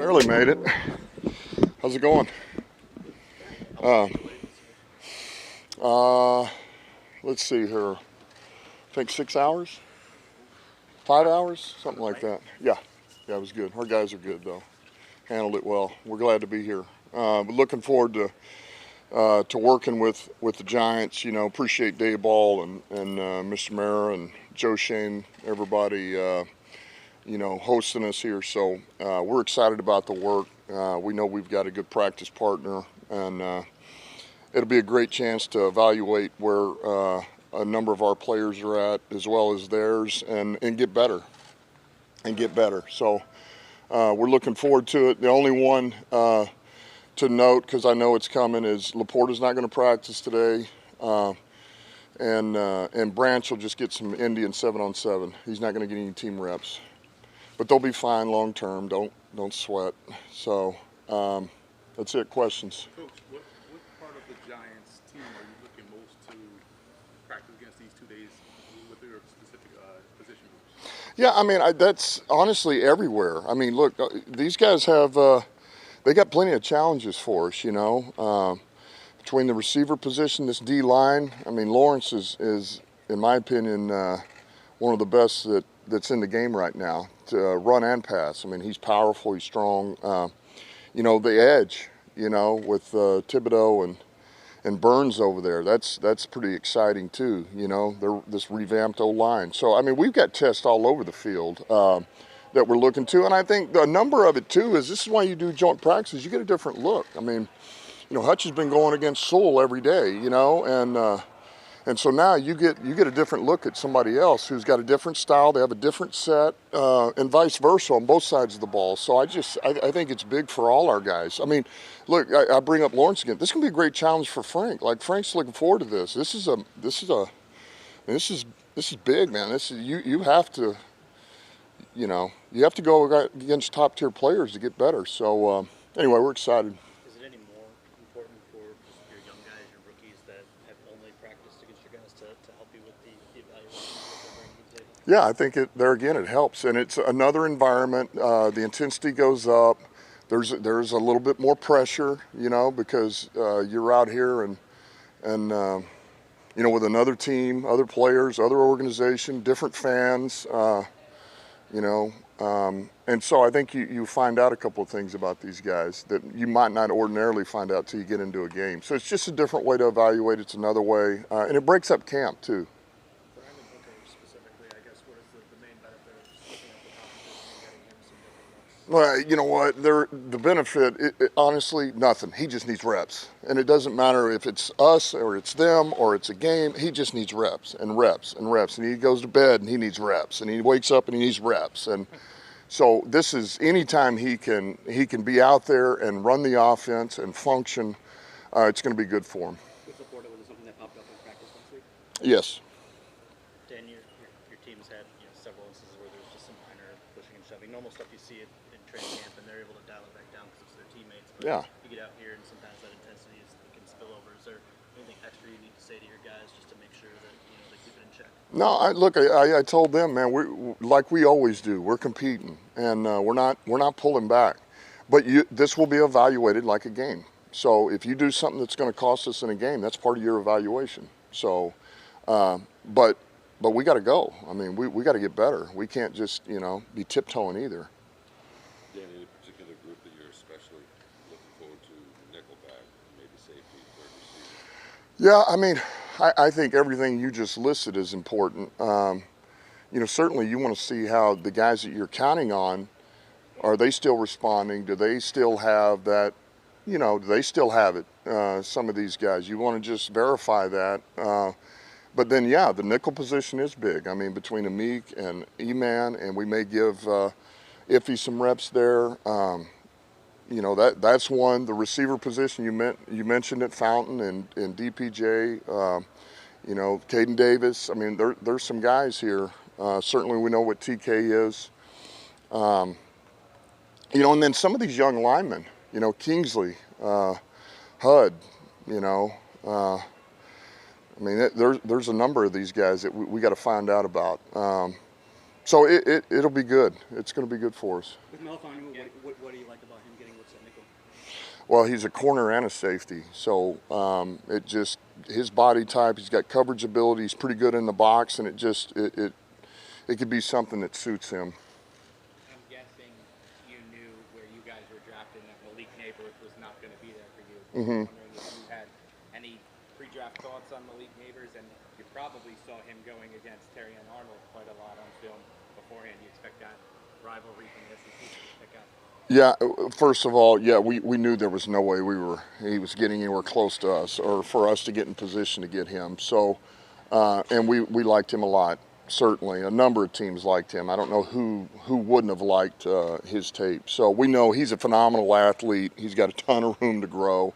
Barely made it. How's it going? Uh, uh, let's see here. I think 6 hours, 5 hours, something like that. Yeah, it was good. Our guys are good though. Handled it well. We're glad to be here. But looking forward to working with the Giants. You know, appreciate Dave Ball and Mr. Mara and Joe Shane, everybody. Hosting us here. So we're excited about the work. We know we've got a good practice partner, and it'll be a great chance to evaluate where a number of our players are at, as well as theirs, and get better. So we're looking forward to it. The only one to note, because I know it's coming, is Laporta's not going to practice today. And Branch will just get some Indian 7-on-7. He's not going to get any team reps. But they'll be fine long term. Don't sweat. So that's it. Questions? Coach, what part of the Giants team are you looking most to practice against these 2 days with your specific position groups? Yeah, I mean that's honestly everywhere. I mean, look, these guys have they got plenty of challenges for us. Between the receiver position, this D line. I mean, Lawrence is in my opinion one of the best that's in the game right now, to run and pass. I mean, he's powerful, he's strong. The edge, with Thibodeau and Burns over there, that's pretty exciting too. They're this revamped O-line. So, I mean, we've got tests all over the field that we're looking to. And I think a number of it too is this is why you do joint practices. You get a different look. I mean, Hutch has been going against Sewell every day, and so now you get a different look at somebody else who's got a different style. They have a different set, and vice versa on both sides of the ball. So I think it's big for all our guys. I mean, look, I bring up Lawrence again. This can be a great challenge for Frank. Like, Frank's looking forward to this. This is big, man. You have to, you have to go against top tier players to get better. So anyway, we're excited. Is it any more important for just your young guys, your rookies that have only practiced against your guys to help you with the evaluation that they're bringing to the table? Yeah, I think it helps, and it's another environment. The intensity goes up. There's a little bit more pressure, because you're out here and with another team, other players, other organization, different fans, and so I think you find out a couple of things about these guys that you might not ordinarily find out till you get into a game. So it's just a different way to evaluate. It's another way, and it breaks up camp too. For Brandon Booker specifically, I guess, what is the main benefit of looking at the competition and getting him some different looks? Well, you know what? The benefit, honestly, nothing. He just needs reps. And it doesn't matter if it's us or it's them or it's a game. He just needs reps and reps and reps. And he goes to bed and he needs reps. And he wakes up and he needs reps. And so this is anytime he can be out there and run the offense and function, it's going to be good for him. With Laporta, was it something that popped up in practice last week? Yes. Dan, your team's had several instances where there's just some minor pushing and shoving, normal stuff you see in training camp, and they're able to dial it back down because it's their teammates. But Yeah. you get out here and sometimes that intensity can spill over. Is there anything extra you need to say to your guys just to make sure that they keep it in check? No, I told them, man, like we always do. We're competing, and we're not pulling back. But this will be evaluated like a game. So if you do something that's going to cost us in a game, that's part of your evaluation. So, but we got to go. I mean, we got to get better. We can't just be tiptoeing either. Dan, any particular group that you're especially looking forward to, nickelback, maybe safety, third receiver? Yeah, I mean, I think everything you just listed is important. Certainly you want to see how the guys that you're counting on, are they still responding? Do they still have that, do they still have it? Some of these guys, you want to just verify that. But then, yeah, the nickel position is big. I mean, between Amik and E-Man, and we may give Iffy some reps there. That's one. The receiver position, you mentioned it, Fountain and DPJ, Caden Davis. I mean, there's some guys here. Certainly we know what TK is. And then some of these young linemen, Kingsley, Hud, I mean, there's a number of these guys that we got to find out about. So it'll be good. It's going to be good for us. With Melf on you, what do you like about him getting looks at nickel? Well, he's a corner and a safety, so his body type. He's got coverage ability. He's pretty good in the box, and it could be something that suits him. I'm guessing you knew where you guys were drafting that Malik Neighbors was not going to be there for you. I'm wondering if you had any pre-draft thoughts on Malik Neighbors, and you probably saw him going against Terry and Arnold quite a lot on film beforehand. You expect that rivalry from the SEC to pick up? Yeah, first of all, yeah, we knew there was no way he was getting anywhere close to us or for us to get in position to get him. So, and we liked him a lot, certainly. A number of teams liked him. I don't know who wouldn't have liked his tape. So we know he's a phenomenal athlete. He's got a ton of room to grow.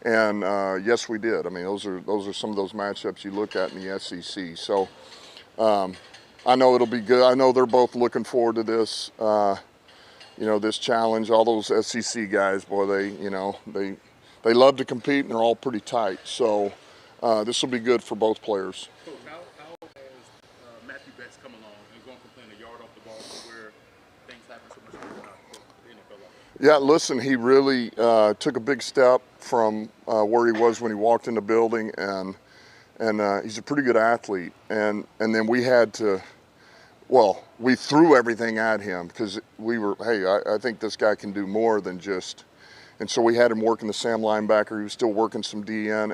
And yes, we did. I mean, those are some of those matchups you look at in the SEC. So I know it'll be good. I know they're both looking forward to this. This challenge. All those SEC guys, boy, they love to compete, and they're all pretty tight. So this will be good for both players. Coach, how has Matthew Betts come along and going from playing a yard off the ball to where things happen so much quicker at the NFL level? Yeah, listen, he really took a big step from where he was when he walked in the building, and he's a pretty good athlete. And then we had to. Well, we threw everything at him because we were, hey, I think this guy can do more than just, and so we had him working the Sam linebacker. He was still working some DN,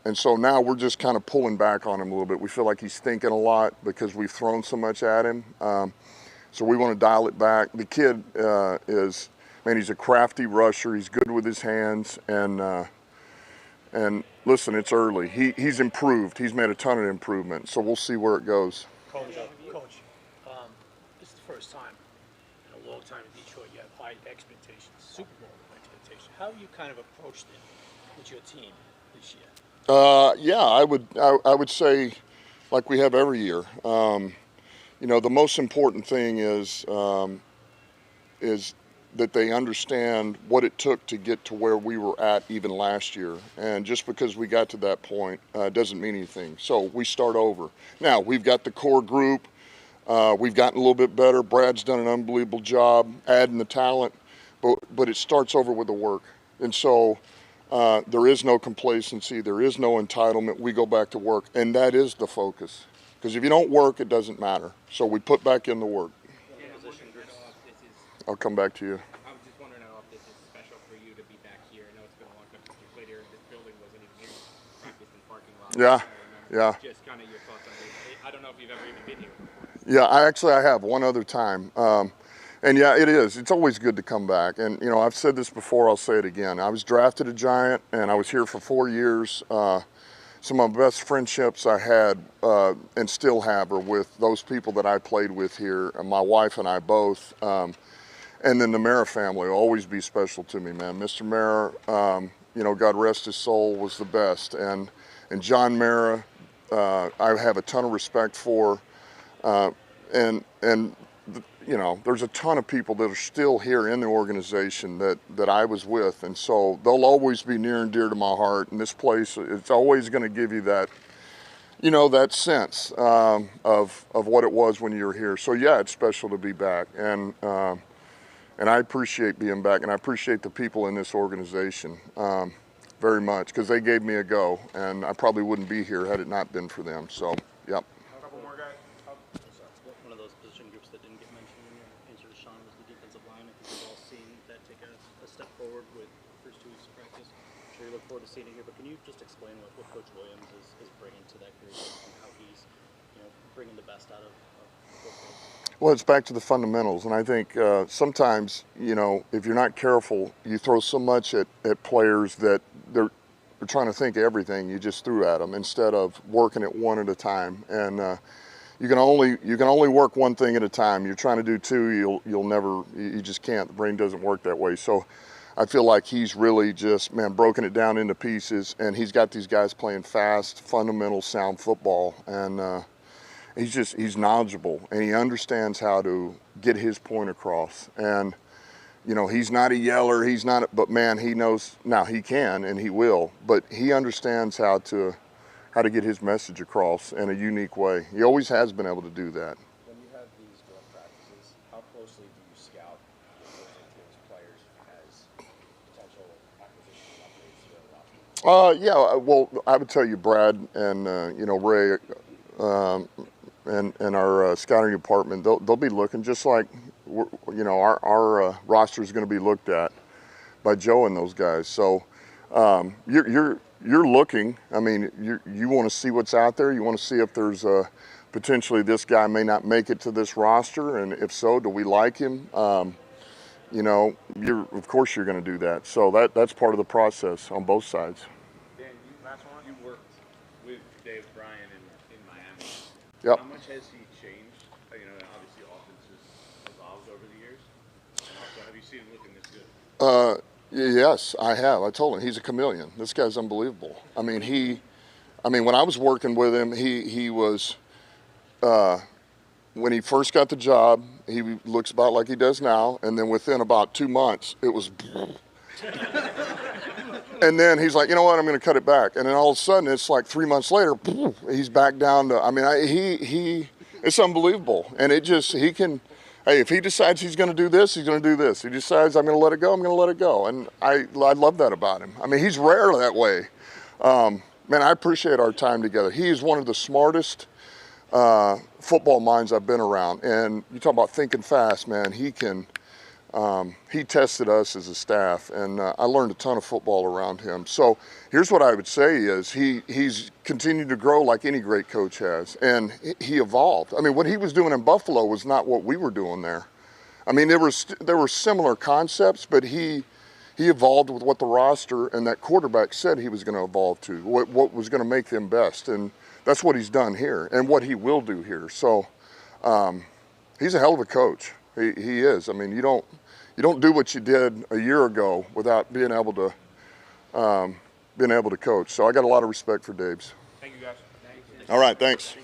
and so now we're just kind of pulling back on him a little bit. We feel like he's thinking a lot because we've thrown so much at him. So we want to dial it back. The kid he's a crafty rusher. He's good with his hands, and listen, it's early. He's improved. He's made a ton of improvement. So we'll see where it goes. Coach, this is the first time in a long time in Detroit you have high expectations, Super Bowl expectations. How have you kind of approached it with your team this year? Yeah, I would say, like we have every year. The most important thing is that they understand what it took to get to where we were at even last year. And just because we got to that point doesn't mean anything. So we start over. Now, we've got the core group. We've gotten a little bit better. Brad's done an unbelievable job adding the talent, but it starts over with the work. And so there is no complacency. There is no entitlement. We go back to work, and that is the focus. Because if you don't work, it doesn't matter. So we put back in the work. I'll come back to you. I was just wondering if this is special for you to be back here. I know it's been a long time since you played here. This building wasn't even here. Practice in parking lot. Yeah. Just kind of your thoughts on this. I don't know if you've ever even been here before. Yeah, I have one other time. And yeah, it is. It's always good to come back. And, I've said this before, I'll say it again. I was drafted a Giant, and I was here for 4 years. Some of my best friendships I had and still have are with those people that I played with here, my wife and I both. And then the Mara family will always be special to me, man. Mr. Mara, God rest his soul, was the best. And John Mara, I have a ton of respect for. There's a ton of people that are still here in the organization that I was with. And so they'll always be near and dear to my heart. And this place, it's always going to give you that, that sense of what it was when you were here. So yeah, it's special to be back. And I appreciate being back, and I appreciate the people in this organization very much because they gave me a go, and I probably wouldn't be here had it not been for them. So, yep. A couple more guys. One of those position groups that didn't get mentioned in your answer to Sean was the defensive line. I think we've all seen that take a step forward with the first 2 weeks of practice. I'm sure you look forward to seeing it here, but can you just explain what Coach Williams is bringing to that group and how he's bringing the best out of both guys? Well, it's back to the fundamentals, and I think sometimes, if you're not careful, you throw so much at players that they're trying to think of everything you just threw at them instead of working it one at a time. And you can only work one thing at a time. You're trying to do 2, you just can't. The brain doesn't work that way. So I feel like he's really just, broken it down into pieces, and he's got these guys playing fast, fundamental, sound football, and he's knowledgeable, and he understands how to get his point across. And he's not a yeller, but man, he knows. Now he can and he will, but he understands how to get his message across in a unique way. He always has been able to do that. When you had Yeah, well, I would tell you, Brad and Ray, and our scouting department, they'll be looking just like our roster is going to be looked at by Joe and those guys. So you're looking. I mean, you want to see what's out there. You want to see if there's potentially this guy may not make it to this roster, and if so, do we like him? Of course you're going to do that. So that's part of the process on both sides. Dan, you worked with Dave Bryan in Miami. Yep. How much has he changed? Obviously offenses evolved over the years. And also, have you seen him looking this good? Yes, I have. I told him he's a chameleon. This guy's unbelievable. I mean, when I was working with him, he was, when he first got the job, he looks about like he does now, and then within about 2 months, it was, and then he's like, you know what, I'm going to cut it back, and then all of a sudden, it's like 3 months later, he's back down to. I mean, it's unbelievable, and he can. Hey, if he decides he's going to do this, he's going to do this. He decides I'm going to let it go, I'm going to let it go. And I love that about him. I mean, he's rare that way. Man, I appreciate our time together. He is one of the smartest football minds I've been around. And you talk about thinking fast, man. He tested us as a staff, and I learned a ton of football around him. So here's what I would say is he's continued to grow like any great coach has, and he evolved. I mean, what he was doing in Buffalo was not what we were doing there. I mean, there were similar concepts, but he evolved with what the roster and that quarterback said he was going to evolve to, what was going to make them best, and that's what he's done here and what he will do here. So he's a hell of a coach. He is. I mean, you don't do what you did a year ago without being able to coach. So I got a lot of respect for Dave's. Thank you, guys. All right, thanks.